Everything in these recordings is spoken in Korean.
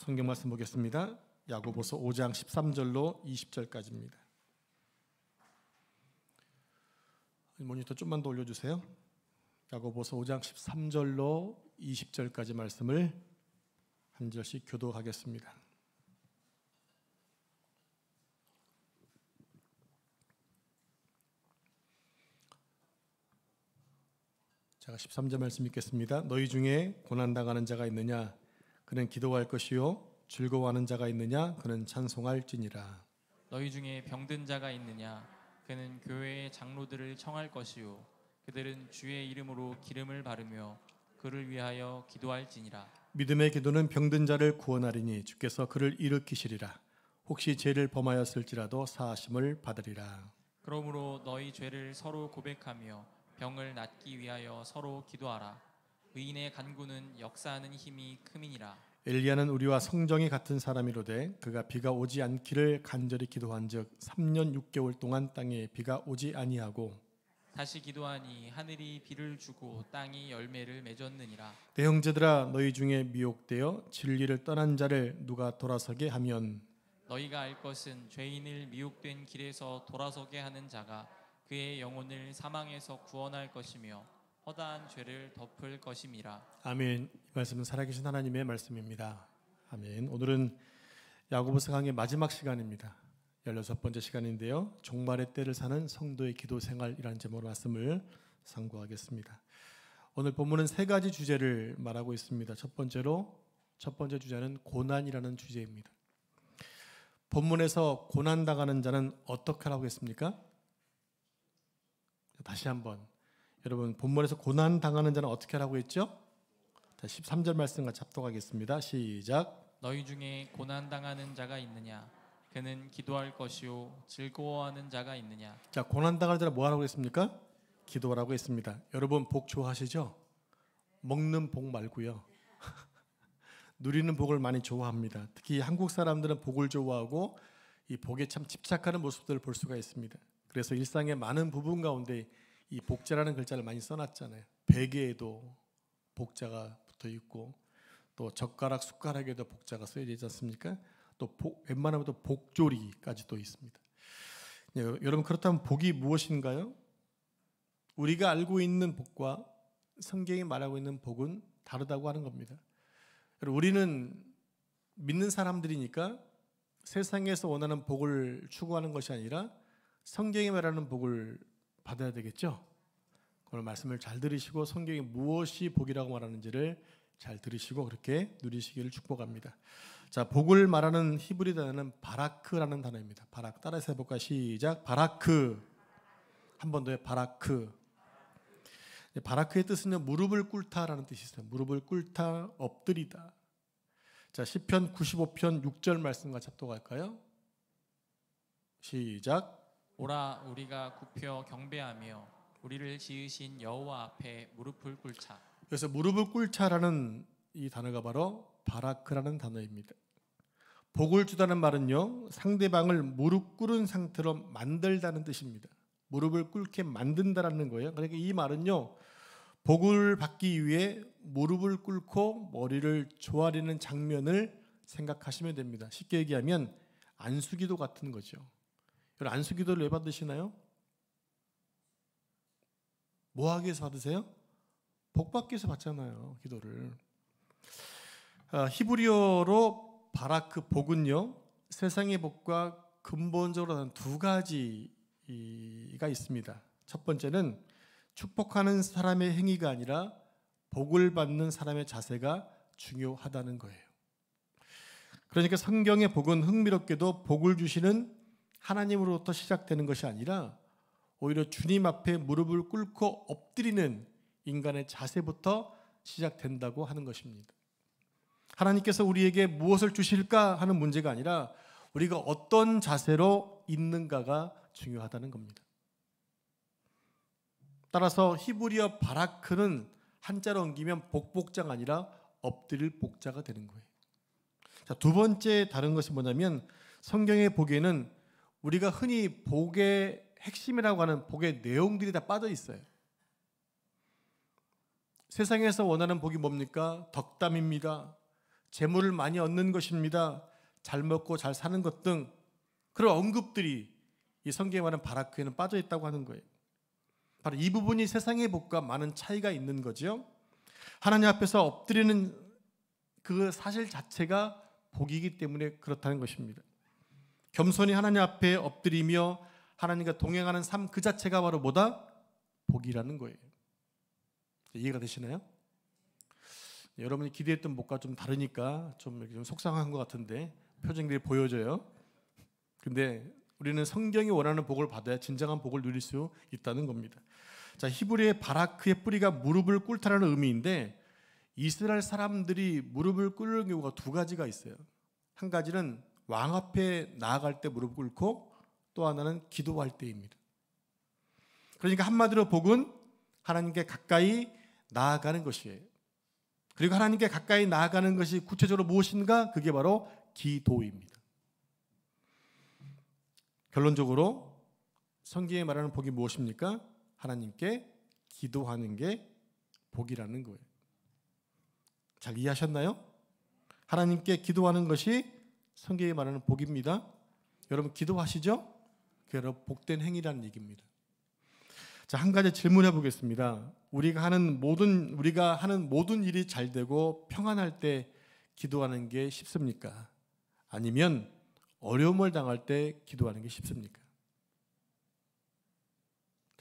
성경 말씀 보겠습니다. 야고보서 5장 13절로 20절까지입니다. 모니터 좀만 더 올려주세요. 야고보서 5장 13절로 20절까지 말씀을 한 절씩 교독하겠습니다. 제가 13절 말씀 읽겠습니다. 너희 중에 고난당하는 자가 있느냐? 그는 기도할 것이요 즐거워하는 자가 있느냐? 그는 찬송할지니라. 너희 중에 병든 자가 있느냐? 그는 교회의 장로들을 청할 것이요 그들은 주의 이름으로 기름을 바르며 그를 위하여 기도할지니라. 믿음의 기도는 병든 자를 구원하리니 주께서 그를 일으키시리라. 혹시 죄를 범하였을지라도 사하심을 받으리라. 그러므로 너희 죄를 서로 고백하며 병을 낫기 위하여 서로 기도하라. 의인의 간구는 역사하는 힘이 큼이니라. 엘리야는 우리와 성정이 같은 사람이로되 그가 비가 오지 않기를 간절히 기도한즉 3년 6개월 동안 땅에 비가 오지 아니하고 다시 기도하니 하늘이 비를 주고 땅이 열매를 맺었느니라. 내 형제들아 너희 중에 미혹되어 진리를 떠난 자를 누가 돌아서게 하면 너희가 알 것은 죄인을 미혹된 길에서 돌아서게 하는 자가 그의 영혼을 사망에서 구원할 것이며 허다한 죄를 덮을 것임이라. 아멘. 이 말씀은 살아계신 하나님의 말씀입니다. 아멘. 오늘은 야고보서 강의 마지막 시간입니다. 16번째 시간인데요. 종말의 때를 사는 성도의 기도 생활이라는 제목으로 말씀을 상고하겠습니다. 오늘 본문은 세 가지 주제를 말하고 있습니다. 첫 번째 주제는 고난이라는 주제입니다. 본문에서 고난당하는 자는 어떻게 하라고 했습니까? 다시 한번 여러분, 본문에서 고난당하는 자는 어떻게 하라고 했죠? 13절 말씀과 잡독하겠습니다. 시작. 너희 중에 고난당하는 자가 있느냐? 그는 기도할 것이요 즐거워하는 자가 있느냐? 자, 고난당할 자는 뭐 하라고 했습니까? 기도하라고 했습니다. 여러분 복 좋아하시죠? 먹는 복 말고요. 누리는 복을 많이 좋아합니다. 특히 한국 사람들은 복을 좋아하고 이 복에 참 집착하는 모습들을 볼 수가 있습니다. 그래서 일상의 많은 부분 가운데 이 복자라는 글자를 많이 써놨잖아요. 베개에도 복자가 붙어 있고 또 젓가락, 숟가락에도 복자가 써져 있지 않습니까? 또 웬만하면 또 복조리까지 또 있습니다. 네, 여러분 그렇다면 복이 무엇인가요? 우리가 알고 있는 복과 성경이 말하고 있는 복은 다르다고 하는 겁니다. 우리는 믿는 사람들이니까 세상에서 원하는 복을 추구하는 것이 아니라 성경이 말하는 복을 받아야 되겠죠. 오늘 말씀을 잘 들으시고 성경이 무엇이 복이라고 말하는지를 잘 들으시고 그렇게 누리시기를 축복합니다. 자, 복을 말하는 히브리 단어는 바라크라는 단어입니다. 바라크. 따라서 해볼까요? 시작. 바라크. 한 번 더요. 바라크. 바라크의 뜻은 무릎을 꿇다라는 뜻이 있어요. 무릎을 꿇다, 엎드리다. 자, 시편 95편 6절 말씀과 잡독할까요? 시작. 오라 우리가 굽혀 경배하며 우리를 지으신 여호와 앞에 무릎을 꿇자. 그래서 무릎을 꿇자라는 이 단어가 바로 바라크라는 단어입니다. 복을 주다는 말은요, 상대방을 무릎 꿇은 상태로 만들다는 뜻입니다. 무릎을 꿇게 만든다라는 거예요. 그러니까 이 말은요, 복을 받기 위해 무릎을 꿇고 머리를 조아리는 장면을 생각하시면 됩니다. 쉽게 얘기하면 안수기도 같은 거죠. 여러분 안수기도를 왜 받으시나요? 뭐 하기 위해서 받으세요? 복 받기 위해서 받잖아요. 기도를. 히브리어로 바라크 복은요, 세상의 복과 근본적으로 한 두 가지가 있습니다. 첫 번째는 축복하는 사람의 행위가 아니라 복을 받는 사람의 자세가 중요하다는 거예요. 그러니까 성경의 복은 흥미롭게도 복을 주시는 하나님으로부터 시작되는 것이 아니라 오히려 주님 앞에 무릎을 꿇고 엎드리는 인간의 자세부터 시작된다고 하는 것입니다. 하나님께서 우리에게 무엇을 주실까 하는 문제가 아니라 우리가 어떤 자세로 있는가가 중요하다는 겁니다. 따라서 히브리어 바라크는 한자로 옮기면 복복자가 아니라 엎드릴 복자가 되는 거예요. 자, 두 번째 다른 것이 뭐냐면 성경의 복에는 우리가 흔히 복의 핵심이라고 하는 복의 내용들이 다 빠져 있어요. 세상에서 원하는 복이 뭡니까? 덕담입니다. 재물을 많이 얻는 것입니다. 잘 먹고 잘 사는 것 등 그런 언급들이 이 성경에 말하는 바라크에는 빠져 있다고 하는 거예요. 바로 이 부분이 세상의 복과 많은 차이가 있는 거죠. 하나님 앞에서 엎드리는 그 사실 자체가 복이기 때문에 그렇다는 것입니다. 겸손히 하나님 앞에 엎드리며 하나님과 동행하는 삶 그 자체가 바로 뭐다? 복이라는 거예요. 이해가 되시나요? 여러분이 기대했던 복과 좀 다르니까 좀 속상한 것 같은데 표정들이 보여져요. 근데 우리는 성경이 원하는 복을 받아야 진정한 복을 누릴 수 있다는 겁니다. 자, 히브리의 바라크의 뿌리가 무릎을 꿇다라는 의미인데 이스라엘 사람들이 무릎을 꿇는 경우가 두 가지가 있어요. 한 가지는 왕 앞에 나아갈 때 무릎 꿇고 또 하나는 기도할 때입니다. 그러니까 한마디로 복은 하나님께 가까이 나아가는 것이에요. 그리고 하나님께 가까이 나아가는 것이 구체적으로 무엇인가? 그게 바로 기도입니다. 결론적으로 성경에 말하는 복이 무엇입니까? 하나님께 기도하는 게 복이라는 거예요. 잘 이해하셨나요? 하나님께 기도하는 것이 성경에 말하는 복입니다. 여러분 기도하시죠? 그게 바로 복된 행위라는 얘기입니다. 자, 한 가지 질문해 보겠습니다. 우리가 하는 모든 일이 잘 되고 평안할 때 기도하는 게 쉽습니까? 아니면 어려움을 당할 때 기도하는 게 쉽습니까?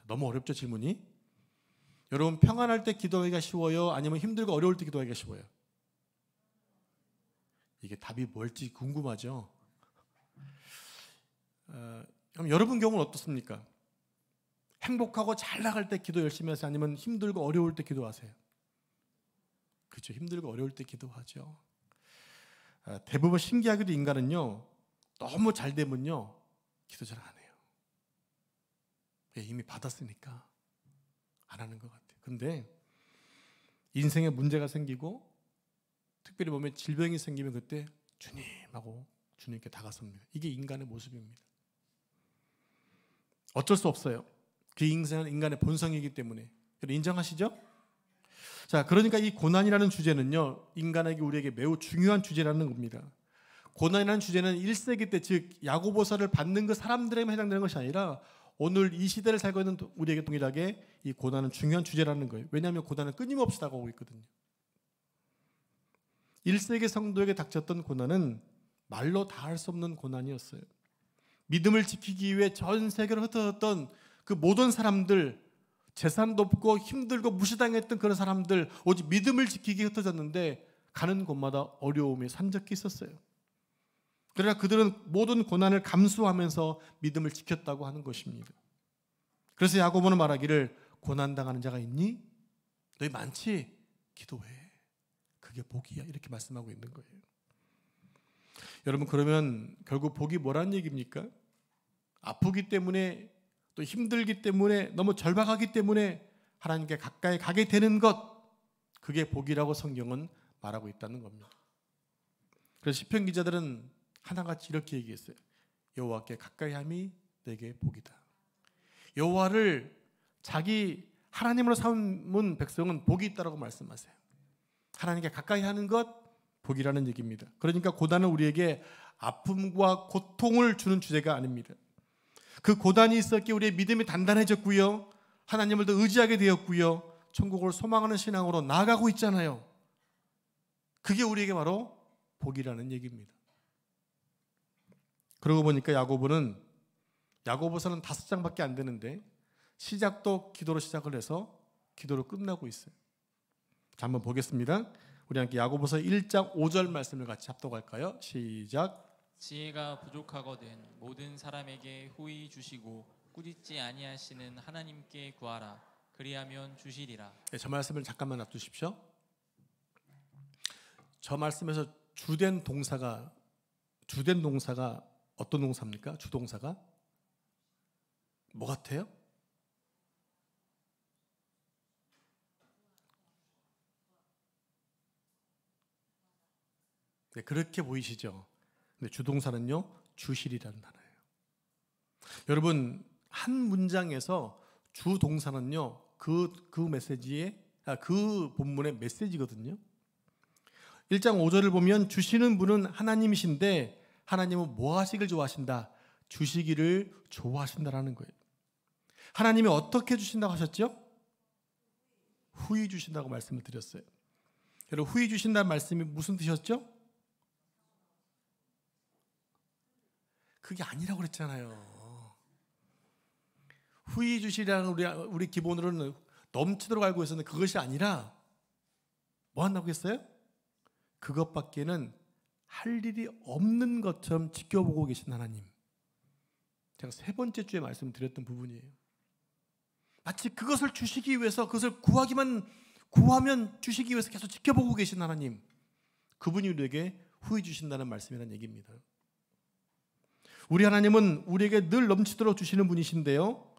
너무 어렵죠, 질문이? 여러분 평안할 때 기도하기가 쉬워요? 아니면 힘들고 어려울 때 기도하기가 쉬워요? 이게 답이 뭘지 궁금하죠? 그럼 여러분 경우는 어떻습니까? 행복하고 잘 나갈 때 기도 열심히 하세요? 아니면 힘들고 어려울 때 기도하세요? 그렇죠. 힘들고 어려울 때 기도하죠. 대부분 신기하게도 인간은요, 너무 잘 되면요, 기도 잘 안 해요. 이미 받았으니까 안 하는 것 같아요. 근데 인생에 문제가 생기고 특별히 몸에 질병이 생기면 그때 주님하고 주님께 다가섭니다. 이게 인간의 모습입니다. 어쩔 수 없어요. 그 인생은 인간의 본성이기 때문에. 인정하시죠? 자, 그러니까 이 고난이라는 주제는요, 인간에게 우리에게 매우 중요한 주제라는 겁니다. 고난이라는 주제는 1세기 때, 즉 야고보서를 받는 그 사람들에게만 해당되는 것이 아니라 오늘 이 시대를 살고 있는 우리에게 동일하게 이 고난은 중요한 주제라는 거예요. 왜냐하면 고난은 끊임없이 다가오고 있거든요. 1세기 성도에게 닥쳤던 고난은 말로 다 할 수 없는 고난이었어요. 믿음을 지키기 위해 전 세계로 흩어졌던 그 모든 사람들, 재산도 없고 힘들고 무시당했던 그런 사람들, 오직 믿음을 지키기 위해 흩어졌는데 가는 곳마다 어려움이 산적해 있었어요. 그러나 그들은 모든 고난을 감수하면서 믿음을 지켰다고 하는 것입니다. 그래서 야고보는 말하기를 고난당하는 자가 있니? 너희 많지? 기도해. 그게 복이야. 이렇게 말씀하고 있는 거예요. 여러분 그러면 결국 복이 뭐란 얘기입니까? 아프기 때문에 또 힘들기 때문에 너무 절박하기 때문에 하나님께 가까이 가게 되는 것, 그게 복이라고 성경은 말하고 있다는 겁니다. 그래서 시편 기자들은 하나같이 이렇게 얘기했어요. 여호와께 가까이함이 내게 복이다. 여호와를 자기 하나님으로 삼은 백성은 복이 있다라고 말씀하세요. 하나님께 가까이 하는 것 복이라는 얘기입니다. 그러니까 고난은 우리에게 아픔과 고통을 주는 주제가 아닙니다. 그 고난이 있었기에 우리의 믿음이 단단해졌고요, 하나님을 더 의지하게 되었고요, 천국을 소망하는 신앙으로 나아가고 있잖아요. 그게 우리에게 바로 복이라는 얘기입니다. 그러고 보니까 야고보서는 5장밖에 안 되는데 시작도 기도로 시작을 해서 기도로 끝나고 있어요. 자, 한번 보겠습니다. 우리 함께 야고보서 1장 5절 말씀을 같이 합독할까요? 시작. 지혜가 부족하거든 모든 사람에게 후히 주시고 꾸짖지 아니하시는 하나님께 구하라. 그리하면 주시리라. 네, 저 말씀을 잠깐만 놔두십시오. 저 말씀에서 주된 동사가 어떤 동사입니까? 주동사가 뭐 같아요? 네, 그렇게 보이시죠? 근데 주동사는요, 주실이라는 단어예요. 여러분, 한 문장에서 주동사는요, 그 본문의 메시지거든요. 1장 5절을 보면 주시는 분은 하나님이신데 하나님은 뭐 하시길 좋아하신다? 주시기를 좋아하신다라는 거예요. 하나님이 어떻게 주신다고 하셨죠? 후히 주신다고 말씀을 드렸어요. 여러분, 후히 주신다는 말씀이 무슨 뜻이었죠? 그게 아니라고 그랬잖아요. 후히 주시라는 우리 기본으로는 넘치도록 알고 있었는데 그것이 아니라 뭐 한다고 했어요? 그것밖에는 할 일이 없는 것처럼 지켜보고 계신 하나님. 제가 세 번째 주에 말씀드렸던 부분이에요. 마치 그것을 주시기 위해서, 그것을 구하면 주시기 위해서 계속 지켜보고 계신 하나님, 그분이 우리에게 후히 주신다는 말씀이라는 얘기입니다. 우리 하나님은 우리에게 늘 넘치도록 주시는 분이신데요,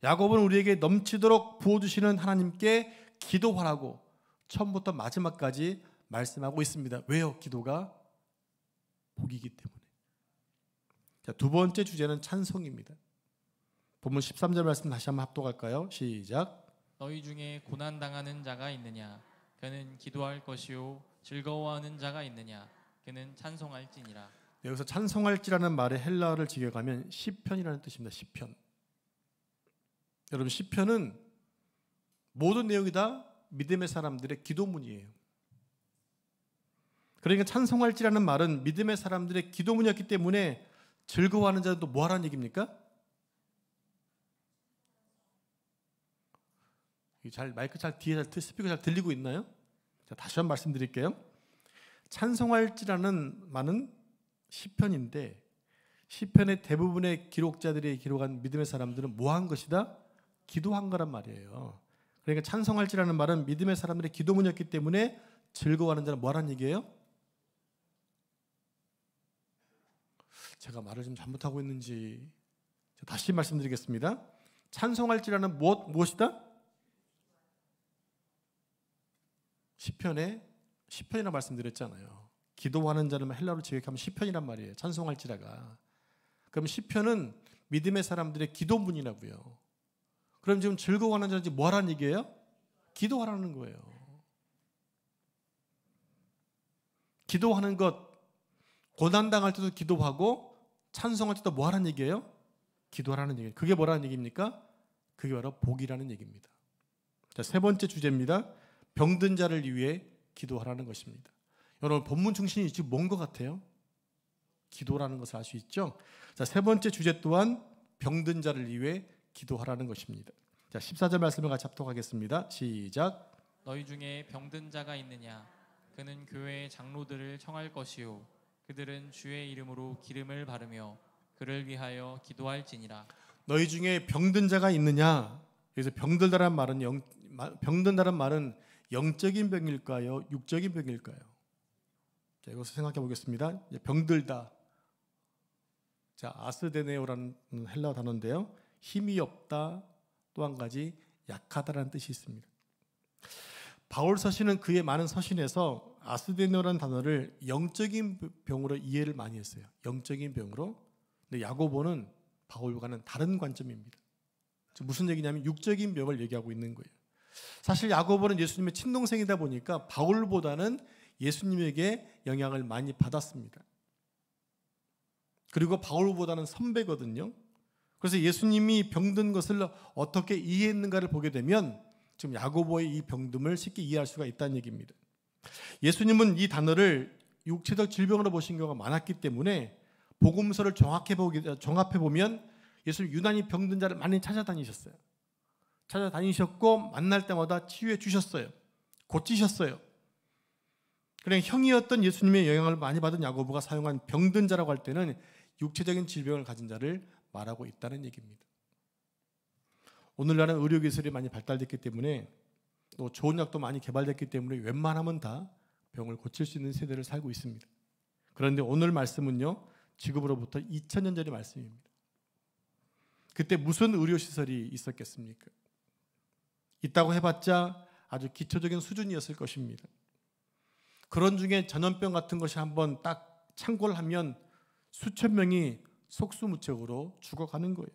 야곱은 우리에게 넘치도록 부어주시는 하나님께 기도하라고 처음부터 마지막까지 말씀하고 있습니다. 왜요? 기도가 복이기 때문에. 자, 두 번째 주제는 찬송입니다. 본문 13절 말씀 다시 한번 합독할까요? 시작. 너희 중에 고난당하는 자가 있느냐? 그는 기도할 것이요. 즐거워하는 자가 있느냐? 그는 찬송할지니라. 여기서 찬송할지라는 말의 헬라어를 직역하면 시편이라는 뜻입니다. 시편. 여러분, 시편은 모든 내용이 다 믿음의 사람들의 기도문이에요. 그러니까 찬송할지라는 말은 믿음의 사람들의 기도문이었기 때문에 즐거워하는 자는 또 뭐 하라는 얘기입니까? 마이크 뒤에 스피커 잘 들리고 있나요? 자, 다시 한번 말씀드릴게요. 찬송할지라는 말은 시편인데, 시편의 대부분의 기록자들이 기록한 믿음의 사람들은 뭐 한 것이다? 기도한 거란 말이에요. 그러니까 찬송할지라는 말은 믿음의 사람들의 기도문이었기 때문에 즐거워하는 자는 뭐 하라는 얘기예요? 제가 말을 좀 잘못하고 있는지 다시 말씀드리겠습니다. 찬송할지라는 무엇이다? 시편이라고 말씀드렸잖아요. 기도하는 자는 헬라어로 직역하면 시편이란 말이에요. 찬송할지라가. 그럼 시편은 믿음의 사람들의 기도문이라고요. 그럼 지금 즐거워하는 자는 뭐 하라는 얘기예요? 기도하라는 거예요. 기도하는 것, 고난당할 때도 기도하고 찬송할 때도 뭐 하라는 얘기예요? 기도하라는 얘기예요. 그게 뭐라는 얘기입니까? 그게 바로 복이라는 얘기입니다. 자, 세 번째 주제입니다. 병든 자를 위해 기도하라는 것입니다. 여러분, 본문 중심이 지금 뭔 것 같아요? 기도라는 것을 알 수 있죠? 자, 세 번째 주제 또한 병든 자를 위해 기도하라는 것입니다. 자, 14절 말씀을 같이 합독하겠습니다. 시작. 너희 중에 병든 자가 있느냐? 그는 교회의 장로들을 청할 것이요. 그들은 주의 이름으로 기름을 바르며 그를 위하여 기도할지니라. 너희 중에 병든 자가 있느냐? 그래서 병들다란 말은 영적인 병일까요? 육적인 병일까요? 자, 이것을 생각해 보겠습니다. 병들다. 자, 아스데네오라는 헬라어 단어인데요. 힘이 없다. 또 한 가지 약하다라는 뜻이 있습니다. 바울 서신은 그의 많은 서신에서 아스데네오라는 단어를 영적인 병으로 이해를 많이 했어요. 영적인 병으로. 근데 야고보는 바울과는 다른 관점입니다. 무슨 얘기냐면 육적인 병을 얘기하고 있는 거예요. 사실 야고보는 예수님의 친동생이다 보니까 바울보다는 예수님에게 영향을 많이 받았습니다. 그리고 바울보다는 선배거든요. 그래서 예수님이 병든 것을 어떻게 이해했는가를 보게 되면 지금 야고보의 이 병듦을 쉽게 이해할 수가 있다는 얘기입니다. 예수님은 이 단어를 육체적 질병으로 보신 경우가 많았기 때문에 복음서를 종합해 보면 예수님 유난히 병든 자를 많이 찾아다니셨어요. 찾아다니셨고 만날 때마다 치유해 주셨어요. 고치셨어요. 그냥 형이었던 예수님의 영향을 많이 받은 야고보가 사용한 병든 자라고 할 때는 육체적인 질병을 가진 자를 말하고 있다는 얘기입니다. 오늘날은 의료기술이 많이 발달됐기 때문에 또 좋은 약도 많이 개발됐기 때문에 웬만하면 다 병을 고칠 수 있는 세대를 살고 있습니다. 그런데 오늘 말씀은요, 지금으로부터 2000년 전의 말씀입니다. 그때 무슨 의료시설이 있었겠습니까? 있다고 해봤자 아주 기초적인 수준이었을 것입니다. 그런 중에 전염병 같은 것이 한번 딱 창궐 하면 수천 명이 속수무책으로 죽어가는 거예요.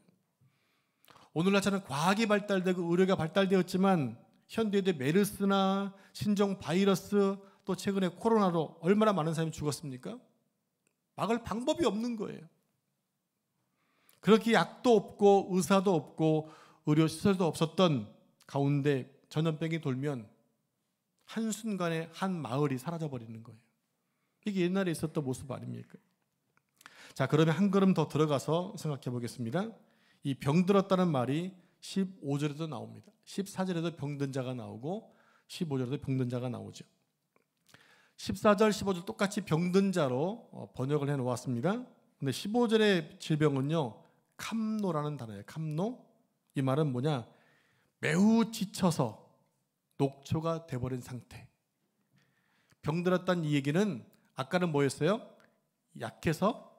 오늘날처럼 과학이 발달되고 의료가 발달되었지만 현대의 메르스나 신종 바이러스 또 최근에 코로나로 얼마나 많은 사람이 죽었습니까? 막을 방법이 없는 거예요. 그렇게 약도 없고 의사도 없고 의료시설도 없었던 가운데 전염병이 돌면 한순간에 한 마을이 사라져버리는 거예요. 이게 옛날에 있었던 모습 아닙니까? 자, 그러면 한 걸음 더 들어가서 생각해 보겠습니다. 이 병들었다는 말이 15절에도 나옵니다. 14절에도 병든 자가 나오고 15절에도 병든 자가 나오죠. 14절, 15절 똑같이 병든 자로 번역을 해 놓았습니다. 근데 15절의 질병은요, 캄노라는 단어예요. 캄노. 이 말은 뭐냐? 매우 지쳐서 녹초가 돼버린 상태. 병들었다는 이 얘기는 아까는 뭐였어요? 약해서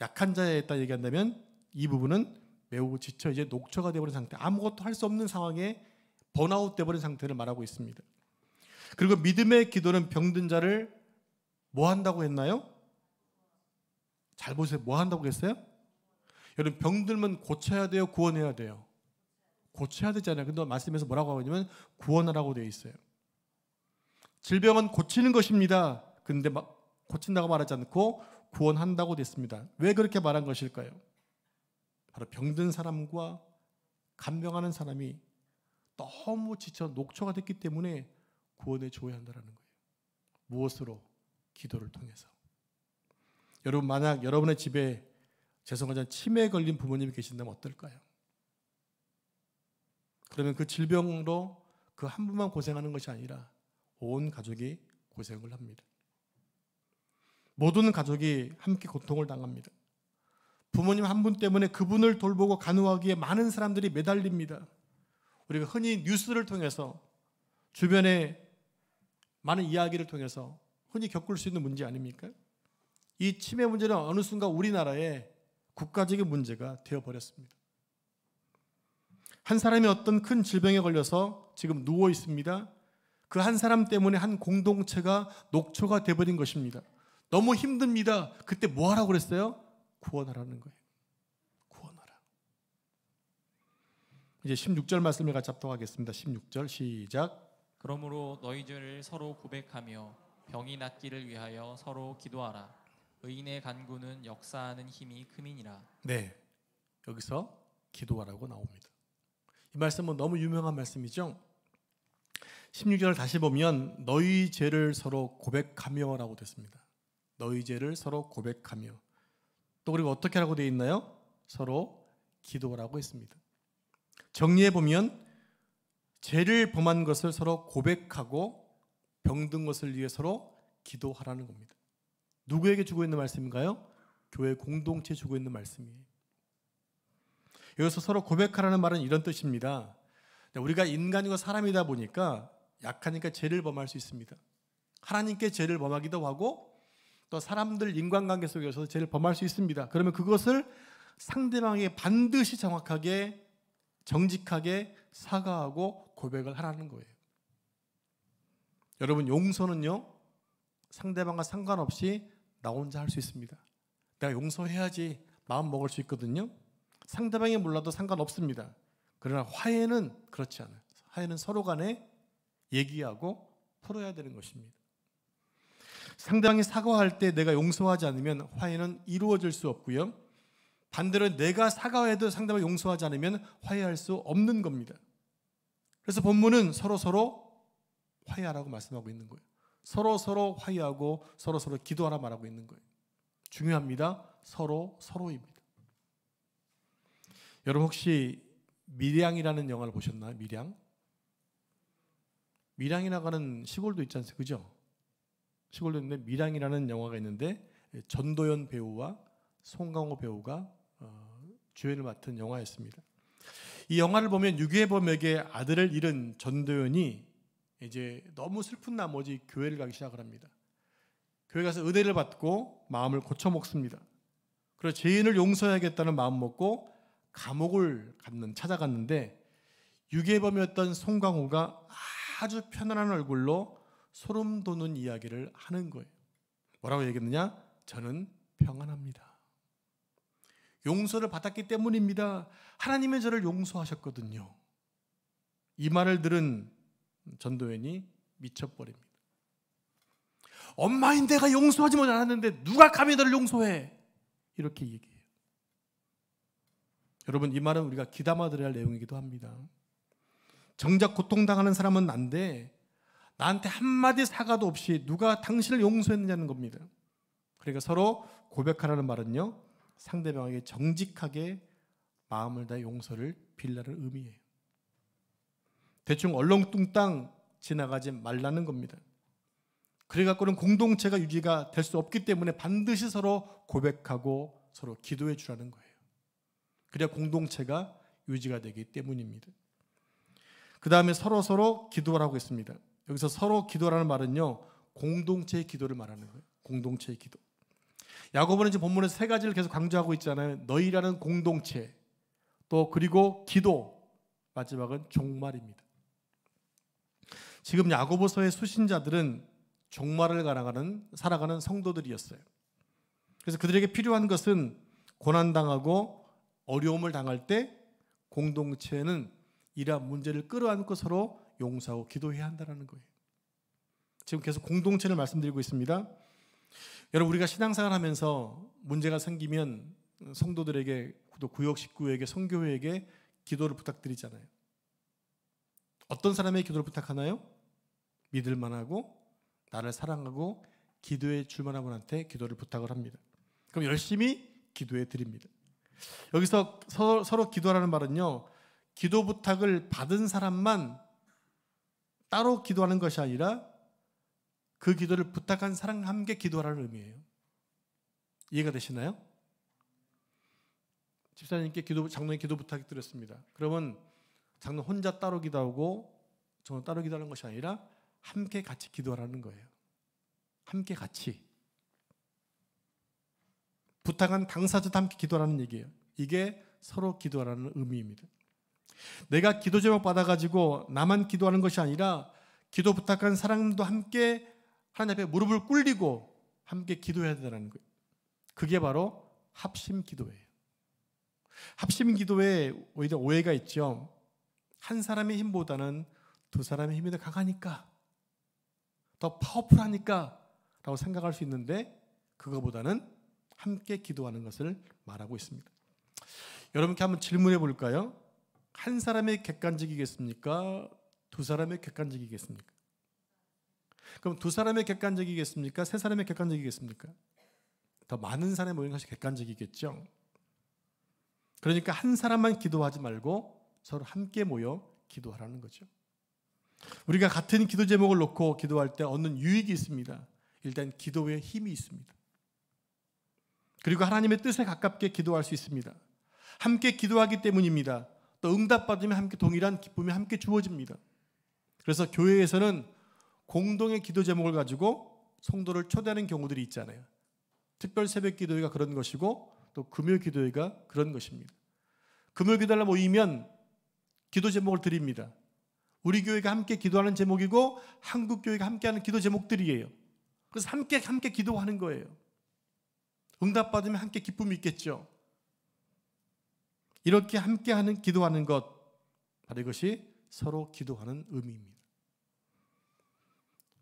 약한 자에 있다 얘기한다면 이 부분은 매우 지쳐 이제 녹초가 돼버린 상태, 아무것도 할 수 없는 상황에 번아웃 돼버린 상태를 말하고 있습니다. 그리고 믿음의 기도는 병든 자를 뭐 한다고 했나요? 잘 보세요. 뭐 한다고 했어요? 여러분, 병들면 고쳐야 돼요? 구원해야 돼요? 고쳐야 되잖아요. 근데 말씀에서 뭐라고 하고 있냐면 구원하라고 되어 있어요. 질병은 고치는 것입니다. 근데 막 고친다고 말하지 않고 구원한다고 됐습니다. 왜 그렇게 말한 것일까요? 바로 병든 사람과 간병하는 사람이 너무 지쳐 녹초가 됐기 때문에 구원해 줘야 한다는 거예요. 무엇으로? 기도를 통해서. 여러분, 만약 여러분의 집에 죄송하지만 치매에 걸린 부모님이 계신다면 어떨까요? 그러면 그 질병으로 그 한 분만 고생하는 것이 아니라 온 가족이 고생을 합니다. 모든 가족이 함께 고통을 당합니다. 부모님 한 분 때문에 그분을 돌보고 간호하기에 많은 사람들이 매달립니다. 우리가 흔히 뉴스를 통해서 주변의 많은 이야기를 통해서 흔히 겪을 수 있는 문제 아닙니까? 이 치매 문제는 어느 순간 우리나라의 국가적인 문제가 되어버렸습니다. 한 사람이 어떤 큰 질병에 걸려서 지금 누워 있습니다. 그 한 사람 때문에 한 공동체가 녹초가 돼버린 것입니다. 너무 힘듭니다. 그때 뭐 하라고 그랬어요? 구원하라는 거예요. 구원하라. 이제 16절 말씀을 같이 합독하겠습니다. 16절 시작. 그러므로 너희 죄를 서로 고백하며 병이 낫기를 위하여 서로 기도하라. 의인의 간구는 역사하는 힘이 큼이니라. 네, 여기서 기도하라고 나옵니다. 이 말씀은 너무 유명한 말씀이죠. 16절을 다시 보면 너희 죄를 서로 고백하며 라고 됐습니다. 너희 죄를 서로 고백하며. 또 그리고 어떻게 하라고 되어 있나요? 서로 기도하라고 했습니다. 정리해 보면 죄를 범한 것을 서로 고백하고 병든 것을 위해 서로 기도하라는 겁니다. 누구에게 주고 있는 말씀인가요? 교회 공동체에 주고 있는 말씀이에요. 여기서 서로 고백하라는 말은 이런 뜻입니다. 우리가 인간이고 사람이다 보니까 약하니까 죄를 범할 수 있습니다. 하나님께 죄를 범하기도 하고 또 사람들 인간관계 속에서 죄를 범할 수 있습니다. 그러면 그것을 상대방에게 반드시 정확하게 정직하게 사과하고 고백을 하라는 거예요. 여러분, 용서는요, 상대방과 상관없이 나 혼자 할 수 있습니다. 내가 용서해야지 마음 먹을 수 있거든요. 상대방이 몰라도 상관없습니다. 그러나 화해는 그렇지 않아요. 화해는 서로 간에 얘기하고 풀어야 되는 것입니다. 상대방이 사과할 때 내가 용서하지 않으면 화해는 이루어질 수 없고요. 반대로 내가 사과해도 상대방이 용서하지 않으면 화해할 수 없는 겁니다. 그래서 본문은 서로 화해하라고 말씀하고 있는 거예요. 서로 화해하고 서로 기도하라 말하고 있는 거예요. 중요합니다. 서로입니다. 여러분, 혹시 밀양이라는 영화를 보셨나요? 밀양이라고 하는 시골도 있지 않습니까? 그죠? 시골도 있는데 밀양이라는 영화가 있는데 전도연 배우와 송강호 배우가 주연을 맡은 영화였습니다. 이 영화를 보면 유괴범에게 아들을 잃은 전도연이 이제 너무 슬픈 나머지 교회를 가기 시작을 합니다. 교회 가서 은혜를 받고 마음을 고쳐 먹습니다. 그래서 죄인을 용서해야겠다는 마음 먹고 감옥을 찾아갔는데 유괴범이었던 송강호가 아주 편안한 얼굴로 소름 돋는 이야기를 하는 거예요. 뭐라고 얘기했느냐? 저는 평안합니다. 용서를 받았기 때문입니다. 하나님이 저를 용서하셨거든요. 이 말을 들은 전도연이 미쳐버립니다. 엄마인 내가 용서하지 못하는데 누가 감히 너를 용서해? 이렇게 얘기해요. 여러분, 이 말은 우리가 귀담아 들어야 할 내용이기도 합니다. 정작 고통당하는 사람은 난데 나한테 한마디 사과도 없이 누가 당신을 용서했느냐는 겁니다. 그러니까 서로 고백하라는 말은요, 상대방에게 정직하게 마음을 다해 용서를 빌라는 의미예요. 대충 얼렁뚱땅 지나가지 말라는 겁니다. 그래갖고는 공동체가 유지가 될 수 없기 때문에 반드시 서로 고백하고 서로 기도해 주라는 거예요. 그래야 공동체가 유지가 되기 때문입니다. 그 다음에 서로 기도하라고 했습니다. 여기서 서로 기도라는 말은요, 공동체의 기도를 말하는 거예요. 공동체의 기도. 야고보는 지금 본문에서 세 가지를 계속 강조하고 있잖아요. 너희라는 공동체, 또 그리고 기도, 마지막은 종말입니다. 지금 야고보서의 수신자들은 종말을 살아가는 성도들이었어요. 그래서 그들에게 필요한 것은 고난당하고 어려움을 당할 때 공동체는 이러한 문제를 끌어안고 서로 용서하고 기도해야 한다는 거예요. 지금 계속 공동체를 말씀드리고 있습니다. 여러분, 우리가 신앙생활 하면서 문제가 생기면 성도들에게, 또 구역 식구에게, 선교회에게 기도를 부탁드리잖아요. 어떤 사람에게 기도를 부탁하나요? 믿을 만하고 나를 사랑하고 기도해 줄 만한 분한테 기도를 부탁을 합니다. 그럼 열심히 기도해 드립니다. 여기서 서로 기도하라는 말은요, 기도 부탁을 받은 사람만 따로 기도하는 것이 아니라 그 기도를 부탁한 사람과 함께 기도하라는 의미예요. 이해가 되시나요? 집사님께 장로님 기도 부탁 드렸습니다. 그러면 장로 혼자 따로 기도하고 저는 따로 기도하는 것이 아니라 함께 같이 기도하라는 거예요. 함께 같이. 부탁한 당사자도 함께 기도하라는 얘기예요. 이게 서로 기도하라는 의미입니다. 내가 기도 제목 받아가지고 나만 기도하는 것이 아니라 기도 부탁한 사람도 함께 하나님 앞에 무릎을 꿇리고 함께 기도해야 된다는 거예요. 그게 바로 합심 기도예요. 합심 기도에 오히려 오해가 있죠. 한 사람의 힘보다는 두 사람의 힘이 더 강하니까, 더 파워풀하니까 라고 생각할 수 있는데, 그거보다는 함께 기도하는 것을 말하고 있습니다. 여러분께 한번 질문해 볼까요? 한 사람의 객관적이겠습니까? 두 사람의 객관적이겠습니까? 그럼 두 사람의 객관적이겠습니까? 세 사람의 객관적이겠습니까? 더 많은 사람이 모인 것이 객관적이겠죠. 그러니까 한 사람만 기도하지 말고 서로 함께 모여 기도하라는 거죠. 우리가 같은 기도 제목을 놓고 기도할 때 얻는 유익이 있습니다. 일단 기도에 힘이 있습니다. 그리고 하나님의 뜻에 가깝게 기도할 수 있습니다. 함께 기도하기 때문입니다. 또 응답받으면 함께 동일한 기쁨이 함께 주어집니다. 그래서 교회에서는 공동의 기도 제목을 가지고 성도를 초대하는 경우들이 있잖아요. 특별 새벽 기도회가 그런 것이고 또 금요 기도회가 그런 것입니다. 금요 기도회 모이면 기도 제목을 드립니다. 우리 교회가 함께 기도하는 제목이고 한국 교회가 함께하는 기도 제목들이에요. 그래서 함께 기도하는 거예요. 응답받으면 함께 기쁨이 있겠죠. 이렇게 함께하는 기도하는 것, 바로 이것이 서로 기도하는 의미입니다.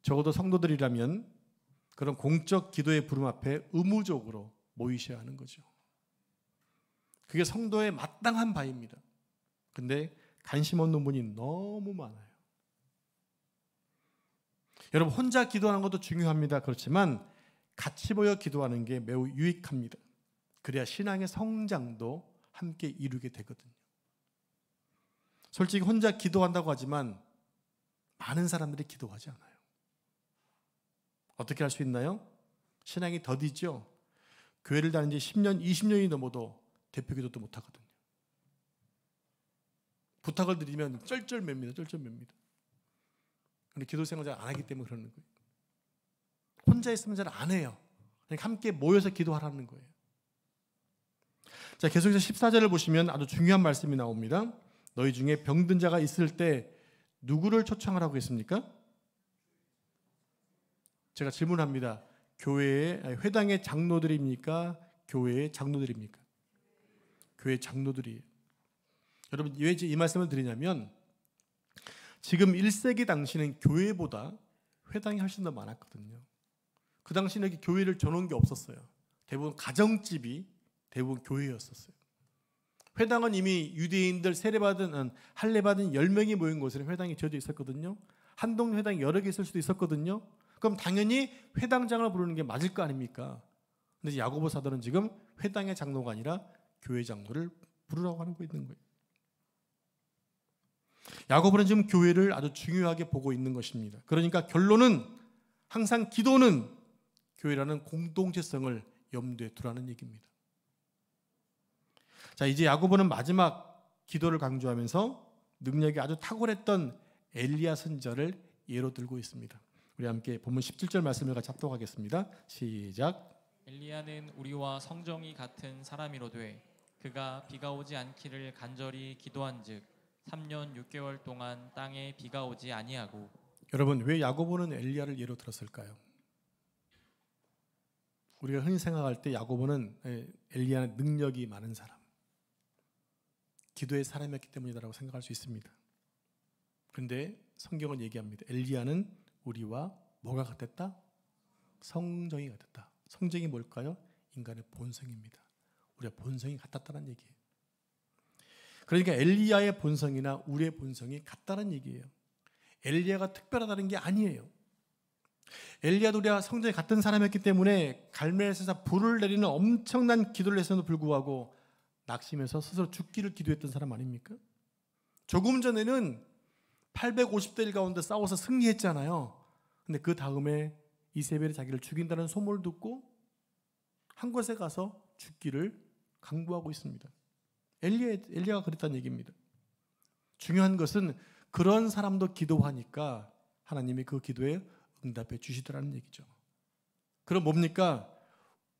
적어도 성도들이라면 그런 공적 기도의 부름 앞에 의무적으로 모이셔야 하는 거죠. 그게 성도의 마땅한 바입니다. 근데 관심 없는 분이 너무 많아요. 여러분, 혼자 기도하는 것도 중요합니다. 그렇지만 같이 모여 기도하는 게 매우 유익합니다. 그래야 신앙의 성장도 함께 이루게 되거든요. 솔직히 혼자 기도한다고 하지만 많은 사람들이 기도하지 않아요. 어떻게 할 수 있나요? 신앙이 더디죠. 교회를 다닌 지 10년, 20년이 넘어도 대표 기도도 못하거든요. 부탁을 드리면 쩔쩔맵니다. 쩔쩔맵니다. 근데 기도 생활을 잘 안 하기 때문에 그러는 거예요. 혼자 있으면 잘 안 해요. 그러니까 함께 모여서 기도하라는 거예요. 자, 계속해서 14절을 보시면 아주 중요한 말씀이 나옵니다. 너희 중에 병든 자가 있을 때 누구를 초청하라고 했습니까? 제가 질문합니다. 회당의 장로들입니까? 교회의 장로들입니까? 교회 장로들이에요. 여러분, 왜 이 말씀을 드리냐면 지금 1세기 당시는 교회보다 회당이 훨씬 더 많았거든요. 그 당시에 교회를 줘놓은 게 없었어요. 대부분 가정집이 대부분 교회였었어요. 회당은 이미 유대인들 세례받은 할례받은 10명이 모인 곳에는 회당이 지어져 있었거든요. 한 동 회당이 여러 개 있을 수도 있었거든요. 그럼 당연히 회당장을 부르는 게 맞을 거 아닙니까? 근데 야고보 사도는 지금 회당의 장로가 아니라 교회 장로를 부르라고 하는 거 있는 거예요. 야고보는 지금 교회를 아주 중요하게 보고 있는 것입니다. 그러니까 결론은 항상 기도는 교회라는 공동체성을 염두에 두라는 얘기입니다. 자, 이제 야고보는 마지막 기도를 강조하면서 능력이 아주 탁월했던 엘리야 선지자를 예로 들고 있습니다. 우리 함께 본문 17절 말씀을 같이 합독하겠습니다. 시작. 엘리야는 우리와 성정이 같은 사람이로되 그가 비가 오지 않기를 간절히 기도한즉 3년 6개월 동안 땅에 비가 오지 아니하고. 여러분, 왜 야고보는 엘리야를 예로 들었을까요? 우리가 흔히 생각할 때 야고보는 엘리야는 능력이 많은 사람, 기도의 사람이었기 때문이라고 생각할 수 있습니다. 그런데 성경은 얘기합니다. 엘리야는 우리와 뭐가 같았다? 성정이 같았다. 성정이 뭘까요? 인간의 본성입니다. 우리가 본성이 같았다는 얘기예요. 그러니까 엘리야의 본성이나 우리의 본성이 같다는 얘기예요. 엘리야가 특별하다는 게 아니에요. 엘리야도 우리와 성정이 같은 사람이었기 때문에 갈멜에서 불을 내리는 엄청난 기도를 했음에도 불구하고 낙심해서 스스로 죽기를 기도했던 사람 아닙니까? 조금 전에는 850대 1 가운데 싸워서 승리했잖아요. 근데 그 다음에 이세벨이 자기를 죽인다는 소문을 듣고 한 곳에 가서 죽기를 강구하고 있습니다. 엘리야가 그랬다는 얘기입니다. 중요한 것은 그런 사람도 기도하니까 하나님이 그 기도에 응답해 주시더라는 얘기죠. 그럼 뭡니까?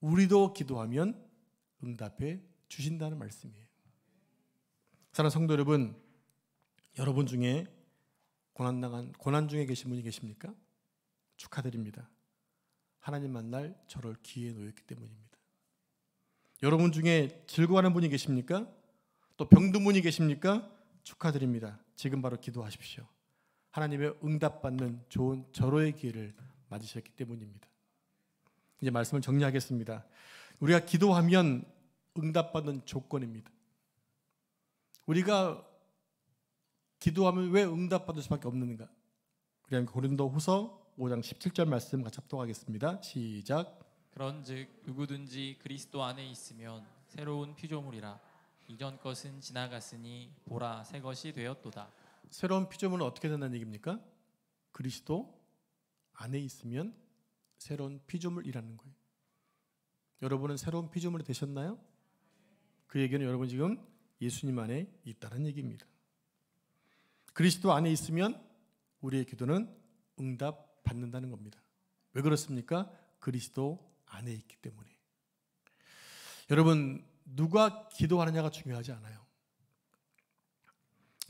우리도 기도하면 응답해 주신다는 말씀이에요. 사랑하는 성도 여러분, 여러분 중에 고난 중에 계신 분이 계십니까? 축하드립니다. 하나님 만날 저를 기회에 놓였기 때문입니다. 여러분 중에 즐거워하는 분이 계십니까? 또 병든 분이 계십니까? 축하드립니다. 지금 바로 기도하십시오. 하나님의 응답받는 좋은 절호의 기회를 맞으셨기 때문입니다. 이제 말씀을 정리하겠습니다. 우리가 기도하면 응답받는 조건입니다. 우리가 기도하면 왜 응답받을 수밖에 없는가? 그냥 고린도후서 5장 17절 말씀 같이 합독하겠습니다. 시작. 그런즉 누구든지 그리스도 안에 있으면 새로운 피조물이라 이전 것은 지나갔으니 보라 새 것이 되었도다. 새로운 피조물은 어떻게 된다는 얘기입니까? 그리스도 안에 있으면 새로운 피조물이라는 거예요. 여러분은 새로운 피조물이 되셨나요? 그 얘기는 여러분 지금 예수님 안에 있다는 얘기입니다. 그리스도 안에 있으면 우리의 기도는 응답 받는다는 겁니다. 왜 그렇습니까? 그리스도 안에 있기 때문에. 여러분, 누가 기도하느냐가 중요하지 않아요.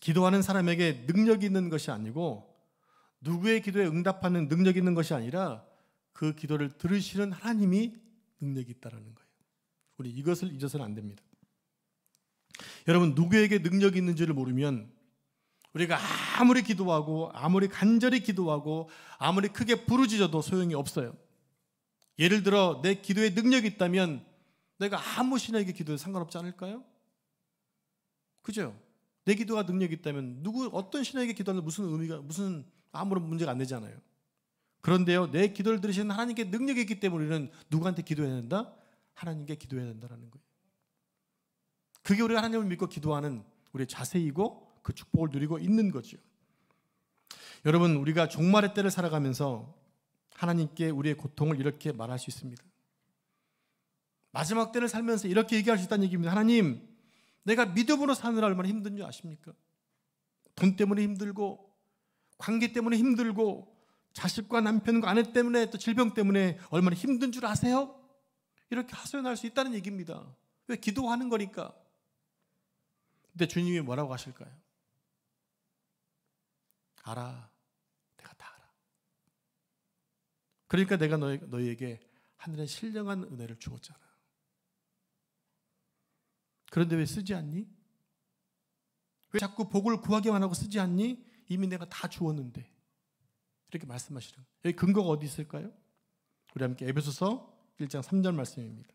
기도하는 사람에게 능력이 있는 것이 아니고 누구의 기도에 응답하는 능력이 있는 것이 아니라 그 기도를 들으시는 하나님이 능력이 있다는 거예요. 우리 이것을 잊어서는 안 됩니다. 여러분, 누구에게 능력이 있는지를 모르면 우리가 아무리 기도하고 아무리 간절히 기도하고 아무리 크게 부르짖어도 소용이 없어요. 예를 들어 내 기도에 능력이 있다면 내가 아무 신에게 기도해도 상관없지 않을까요? 그죠? 내 기도가 능력이 있다면 어떤 신에게 기도하는 무슨 아무런 문제가 안 되잖아요. 그런데요, 내 기도를 들으시는 하나님께 능력이 있기 때문에 우리는 누구한테 기도해야 된다? 하나님께 기도해야 된다는 거예요. 그게 우리가 하나님을 믿고 기도하는 우리의 자세이고 그 축복을 누리고 있는 거죠. 여러분, 우리가 종말의 때를 살아가면서 하나님께 우리의 고통을 이렇게 말할 수 있습니다. 마지막 때를 살면서 이렇게 얘기할 수 있다는 얘기입니다. 하나님, 내가 믿음으로 사느라 얼마나 힘든 줄 아십니까? 돈 때문에 힘들고 관계 때문에 힘들고 자식과 남편과 아내 때문에 또 질병 때문에 얼마나 힘든 줄 아세요? 이렇게 하소연할 수 있다는 얘기입니다. 왜? 기도하는 거니까. 근데 주님이 뭐라고 하실까요? 알아. 내가 다 알아. 그러니까 내가 너희에게 하늘의 신령한 은혜를 주었잖아. 그런데 왜 쓰지 않니? 왜 자꾸 복을 구하기만 하고 쓰지 않니? 이미 내가 다 주었는데. 이렇게 말씀하시는. 여기 근거가 어디 있을까요? 우리 함께 에베소서 1장 3절 말씀입니다.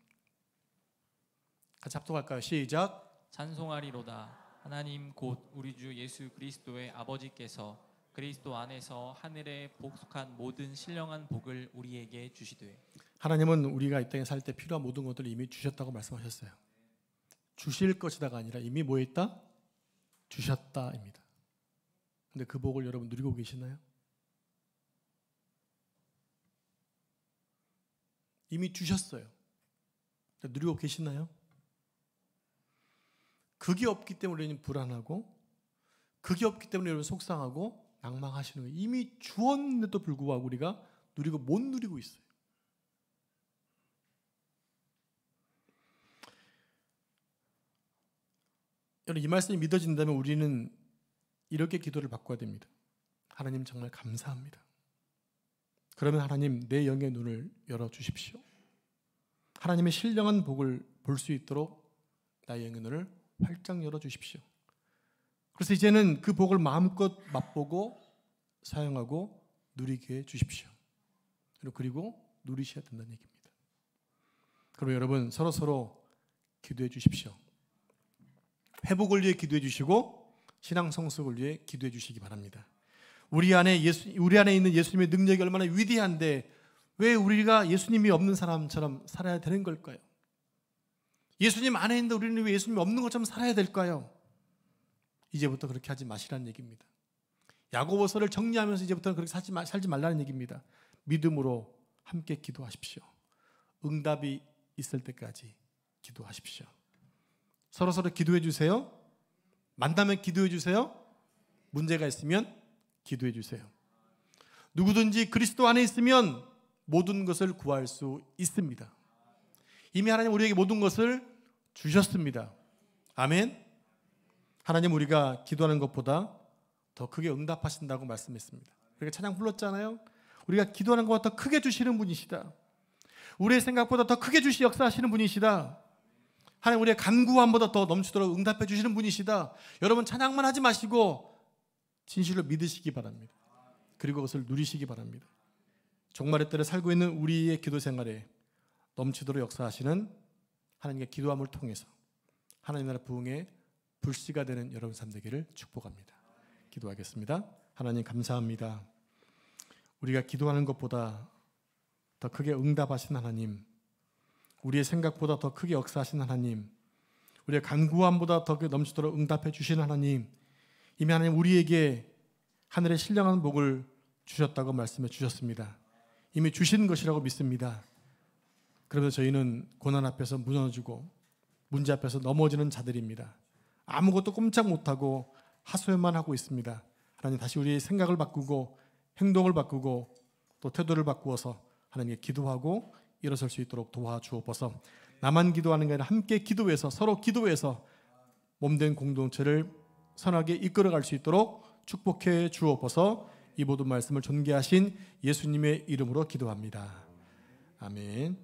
같이 합독할까요? 시작. 찬송하리로다. 하나님 곧 우리 주 예수 그리스도의 아버지께서 그리스도 안에서 하늘에 복속한 모든 신령한 복을 우리에게 주시되. 하나님은 우리가 이 땅에 살 때 필요한 모든 것들을 이미 주셨다고 말씀하셨어요. 주실 것이다가 아니라 이미 뭐 했다? 주셨다입니다. 근데 그 복을 여러분 누리고 계시나요? 이미 주셨어요. 누리고 계시나요? 그게 없기 때문에 우리는 불안하고, 그게 없기 때문에 여러분 속상하고 낭망하시는 거예요. 이미 주었는데도 불구하고 우리가 누리고 못 누리고 있어요. 여러분, 이 말씀이 믿어진다면 우리는 이렇게 기도를 바꿔야 됩니다. 하나님 정말 감사합니다. 그러면 하나님 내 영의 눈을 열어주십시오. 하나님의 신령한 복을 볼 수 있도록 나의 영의 눈을 활짝 열어주십시오. 그래서 이제는 그 복을 마음껏 맛보고 사용하고 누리게 해주십시오. 그리고 누리셔야 된다는 얘기입니다. 그럼 여러분 서로 기도해 주십시오. 회복을 위해 기도해 주시고 신앙 성숙을 위해 기도해 주시기 바랍니다. 우리 안에 있는 예수님의 능력이 얼마나 위대한데 왜 우리가 예수님이 없는 사람처럼 살아야 되는 걸까요? 예수님 안에 있는데 우리는 왜 예수님이 없는 것처럼 살아야 될까요? 이제부터 그렇게 하지 마시라는 얘기입니다. 야고보서를 정리하면서 이제부터는 그렇게 살지 말라는 얘기입니다. 믿음으로 함께 기도하십시오. 응답이 있을 때까지 기도하십시오. 서로 기도해 주세요. 만나면 기도해 주세요. 문제가 있으면 기도해 주세요. 누구든지 그리스도 안에 있으면 모든 것을 구할 수 있습니다. 이미 하나님 우리에게 모든 것을 주셨습니다. 아멘. 하나님 우리가 기도하는 것보다 더 크게 응답하신다고 말씀했습니다. 우리가 찬양 불렀잖아요. 우리가 기도하는 것보다 더 크게 주시는 분이시다. 우리의 생각보다 더 크게 역사하시는 분이시다. 하나님 우리의 간구함보다 더 넘치도록 응답해 주시는 분이시다. 여러분 찬양만 하지 마시고 진실로 믿으시기 바랍니다. 그리고 그것을 누리시기 바랍니다. 종말의 때를 살고 있는 우리의 기도 생활에 넘치도록 역사하시는 하나님의 기도함을 통해서 하나님 나라 부흥의 불씨가 되는 여러분 삶 되기를 축복합니다. 기도하겠습니다. 하나님 감사합니다. 우리가 기도하는 것보다 더 크게 응답하신 하나님, 우리의 생각보다 더 크게 역사하신 하나님, 우리의 간구함보다 더 넘치도록 응답해 주신 하나님, 이미 하나님 우리에게 하늘의 신령한 복을 주셨다고 말씀해 주셨습니다. 이미 주신 것이라고 믿습니다. 그러면서 저희는 고난 앞에서 무너지고 문제 앞에서 넘어지는 자들입니다. 아무것도 꼼짝 못하고 하소연만 하고 있습니다. 하나님 다시 우리의 생각을 바꾸고 행동을 바꾸고 또 태도를 바꾸어서 하나님께 기도하고 일어설 수 있도록 도와주옵소서. 나만 기도하는 게 아니라 함께 기도해서 서로 기도해서 몸된 공동체를 선하게 이끌어갈 수 있도록 축복해 주옵소서. 이 모든 말씀을 존귀하신 예수님의 이름으로 기도합니다. 아멘.